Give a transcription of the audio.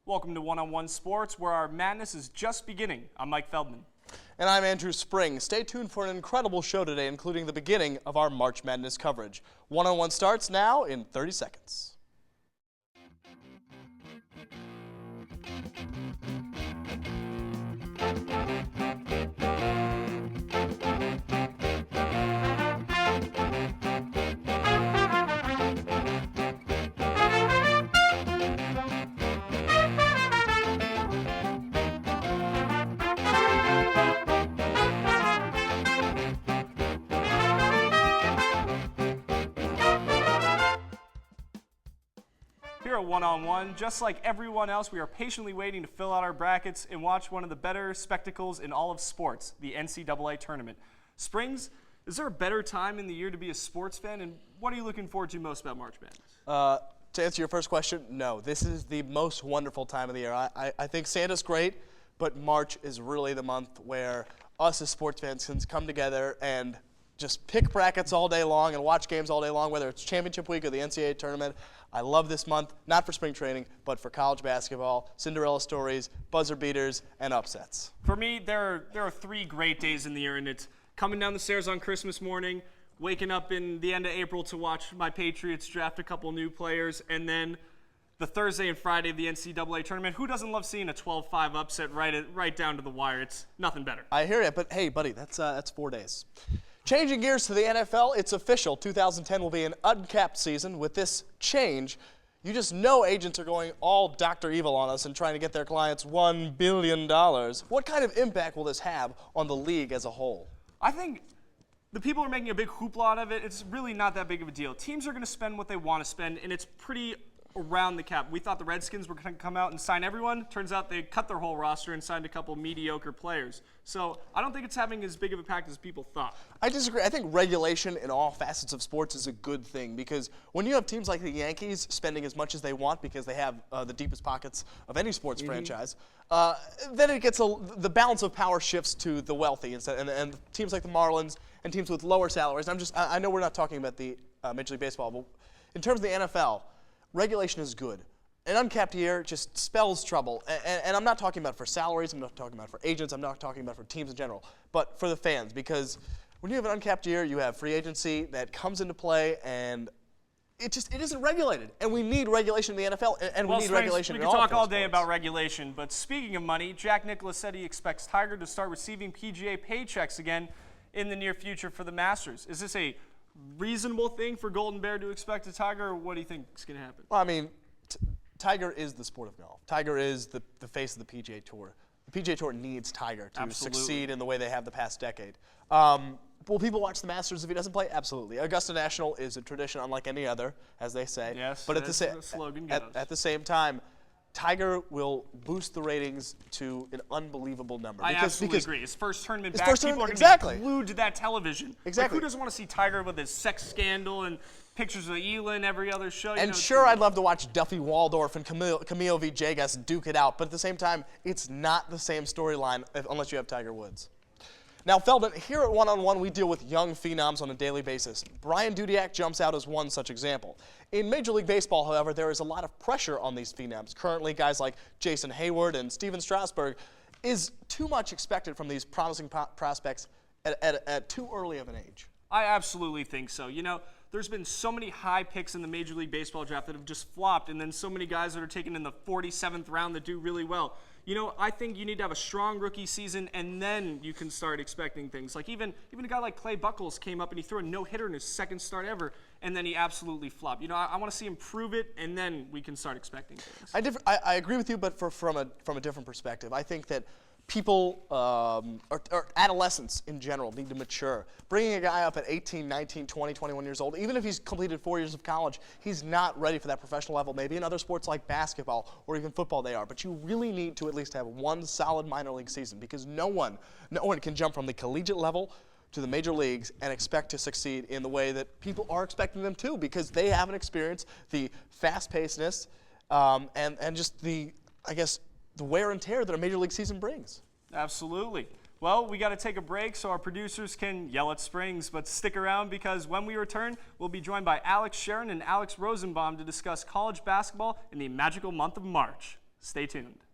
Welcome to One-on-One Sports, where our madness is just beginning. I'm Mike Feldman. And I'm Andrew Spring. Stay tuned for an incredible show today, including the beginning of our March Madness coverage. One-on-One starts now in 30 seconds. Here at One-on-One, just like everyone else, we are patiently waiting to fill out our brackets and watch one of the better spectacles in all of sports, the NCAA tournament. Springs, is there a better time in the year to be a sports fan, and what are you looking forward to most about March Madness? To answer your first question, no. This is the most wonderful time of the year. I think Santa's great, but March is really the month where us as sports fans can come together and just pick brackets all day long and watch games all day long, whether it's championship week or the NCAA tournament. I love this month, not for spring training, but for college basketball, Cinderella stories, buzzer beaters, and upsets. For me, there are 3 great days in the year, and it's coming down the stairs on Christmas morning, waking up in the end of April to watch my Patriots draft a couple new players, and then the Thursday and Friday of the NCAA tournament. Who doesn't love seeing a 12-5 upset right down to the wire? It's nothing better. I hear it, but hey, buddy, that's 4 days. Changing gears to the NFL, it's official. 2010 will be an uncapped season. With this change, you just know agents are going all Dr. Evil on us and trying to get their clients $1 billion. What kind of impact will this have on the league as a whole? I think the people are making a big hoopla out of it. It's really not that big of a deal. Teams are going to spend what they want to spend, and it's pretty around the cap. We thought the Redskins were going to come out and sign everyone. Turns out they cut their whole roster and signed a couple mediocre players. So I don't think it's having as big of an impact as people thought. I disagree. I think regulation in all facets of sports is a good thing, because when you have teams like the Yankees spending as much as they want because they have the deepest pockets of any sports franchise, then it gets the balance of power shifts to the wealthy instead, and teams like the Marlins and teams with lower salaries. I know we're not talking about the Major League Baseball, but in terms of the NFL, regulation is good. An uncapped year just spells trouble. And I'm not talking about for salaries, I'm not talking about for agents, I'm not talking about for teams in general, but for the fans. Because when you have an uncapped year, you have free agency that comes into play, and it isn't regulated. And we need regulation in the NFL, and we need regulation in all sports. We can talk all day about regulation, but speaking of money, Jack Nicklaus said he expects Tiger to start receiving PGA paychecks again in the near future for the Masters. Is this a reasonable thing for Golden Bear to expect a Tiger, or what do you think is going to happen? Well, I mean, Tiger is the sport of golf. Tiger is the face of the PGA Tour. The PGA Tour needs Tiger to succeed in the way they have the past decade. Will people watch the Masters if he doesn't play? Absolutely. Augusta National is a tradition unlike any other, as they say. Yes, but the slogan goes. At the same time, Tiger will boost the ratings to an unbelievable number. I absolutely agree. His first tournament back, people are going to be glued to that television. Exactly. Like, who doesn't want to see Tiger with his sex scandal and pictures of Elin every other show? And sure, I'd love to watch Duffy Waldorf and Camilo Villegas duke it out, but at the same time, it's not the same storyline unless you have Tiger Woods. Now, Feldman, here at One-on-One, we deal with young phenoms on a daily basis. Brian Dudiak jumps out as one such example. In Major League Baseball, however, there is a lot of pressure on these phenoms. Currently, guys like Jason Hayward and Steven Strasburg. Is too much expected from these promising prospects at too early of an age? I absolutely think so. You know, there's been so many high picks in the Major League Baseball draft that have just flopped, and then so many guys that are taken in the 47th round that do really well. You know, I think you need to have a strong rookie season, and then you can start expecting things. Like even a guy like Clay Buchholz came up and he threw a no-hitter in his second start ever, and then he absolutely flopped. You know, I want to see him prove it, and then we can start expecting things. I agree with you, but from a different perspective. I think that people, or adolescents in general, need to mature. Bringing a guy up at 18, 19, 20, 21 years old, even if he's completed 4 years of college, he's not ready for that professional level. Maybe in other sports like basketball or even football they are, but you really need to at least have one solid minor league season, because no one can jump from the collegiate level to the major leagues and expect to succeed in the way that people are expecting them to, because they haven't experienced the fast-pacedness and just the wear and tear that a major league season brings. Absolutely. Well, we got to take a break so our producers can yell at Springs, but stick around, because when we return, we'll be joined by Alex Sharon and Alex Rosenbaum to discuss college basketball in the magical month of March. Stay tuned.